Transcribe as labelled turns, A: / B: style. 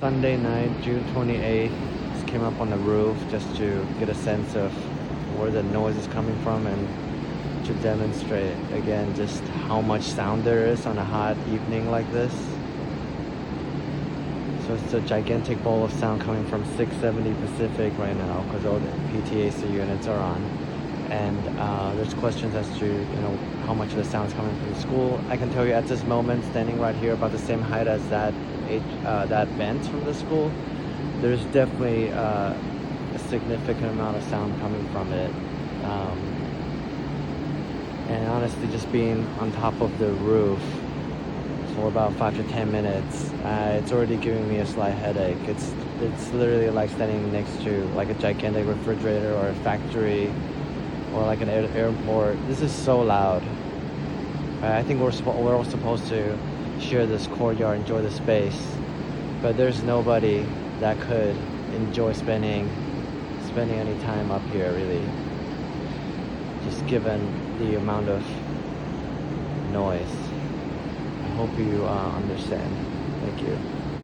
A: Sunday night, June 28th, just came up on the roof just to get a sense of where the noise is coming from and to demonstrate again just how much sound there is on a hot evening like this. So it's a gigantic bowl of sound coming from 670 Pacific right now because all the PTAC units are on. And there's questions as to how much of the sound is coming from the school. I can tell you at this moment, standing right here about the same height as that vent from the school, there's definitely a significant amount of sound coming from it. And honestly, just being on top of the roof for about 5 to 10 minutes, it's already giving me a slight headache. It's literally like standing next to like a gigantic refrigerator or a factory or like an airport. This is so loud. I think we're all supposed to share this courtyard, enjoy the space, but there's nobody that could enjoy spending any time up here, really, just given the amount of noise. I hope you understand. Thank you.